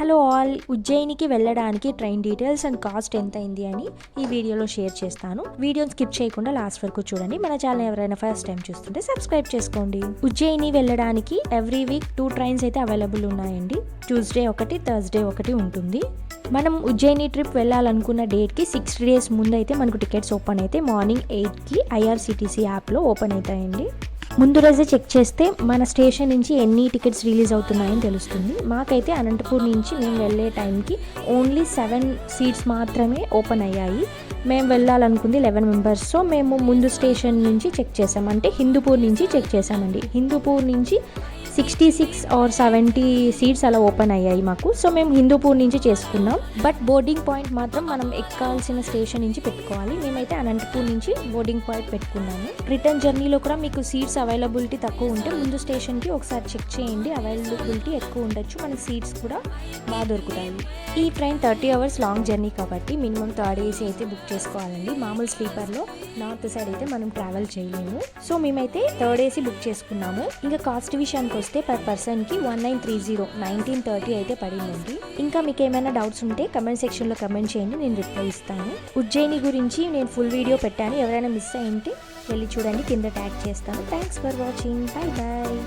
Hello all, ఉజ్జయినికి వెళ్ళడానికి train details and cost ఎంత అయింది అని ఈ వీడియోలో షేర్ చేస్తాను. వీడియోని స్కిప్ చేయకుండా లాస్ట్ వరకు చూడండి. మన ఛానల్ ఎవరైనా ఫస్ట్ టైం చూస్తుంటే సబ్స్క్రైబ్ చేసుకోండి. ఉజ్జయిని వెళ్ళడానికి ఎవ్రీ వీక్ 2 ట్రైన్స్ అయితే అవైలబుల్ ఉన్నాయండి. ట్యూస్డే ఒకటి, థర్స్డే ఒకటి ఉంటుంది. మనం ఉజ్జయిని ట్రిప్ వెళ్ళాలనుకున్న డేట్కి 6 days ముందు అయితే మనకు టికెట్స్ ఓపెన్ అయితే మార్నింగ్ 8కి ఐఆర్సిటీసీ యాప్లో ఓపెన్ అవుతాయండి. ముందు రోజే చెక్ చేస్తే మన స్టేషన్ నుంచి ఎన్ని టికెట్స్ రిలీజ్ అవుతున్నాయని తెలుస్తుంది. మాకైతే అనంతపూర్ నుంచి మేము వెళ్ళే టైంకి ఓన్లీ 7 seats మాత్రమే ఓపెన్ అయ్యాయి. మేము వెళ్ళాలనుకుంది 11 members. సో మేము ముందు స్టేషన్ నుంచి చెక్ చేసాం, అంటే హిందూపూర్ నుంచి చెక్ చేసామండి. హిందూపూర్ నుంచి 66 or 70 seats అలా ఓపెన్ అయ్యాయి మాకు. సో మేము హిందూపూర్ నుంచి చేసుకున్నాం. బట్ బోర్డింగ్ పాయింట్ మాత్రం మనం ఎక్కాల్సిన స్టేషన్ నుంచి పెట్టుకోవాలి. మేమైతే అనంతపూర్ నుంచి బోర్డింగ్ పాయింట్ పెట్టుకున్నాము. రిటర్న్ జర్నీలో కూడా మీకు సీట్స్ అవైలబిలిటీ తక్కువ ఉంటే ముందు స్టేషన్కి ఒకసారి చెక్ చేయండి. అవైలబిలిటీ ఎక్కువ ఉండొచ్చు, మనకి సీట్స్ కూడా బాగా దొరుకుతాయి. ఈ ట్రైన్ 30 hours లాంగ్ జర్నీ కాబట్టి మినిమం 3rd AC అయితే బుక్ చేసుకోవాలండి. మామూలు స్లీపర్లో నార్త్ సైడ్ అయితే మనం ట్రావెల్ చేయలేము. సో మేమైతే 3rd AC బుక్ చేసుకున్నాము. ఇంకా కాస్ట్ విషయానికి వస్తే పర్ పర్సన్కి 1930 1930 అయితే పడిందండి. ఇంకా మీకు ఏమైనా డౌట్స్ ఉంటే కమెంట్ సెక్షన్లో కమెంట్ చేయండి, నేను రిప్లై ఇస్తాను. ఉజ్జయిని గురించి నేను ఫుల్ వీడియో పెట్టాను, ఎవరైనా మిస్ అయ్యింటే వెళ్ళి చూడండి, కింద ట్యాగ్ చేస్తాను. Thanks for watching, bye bye.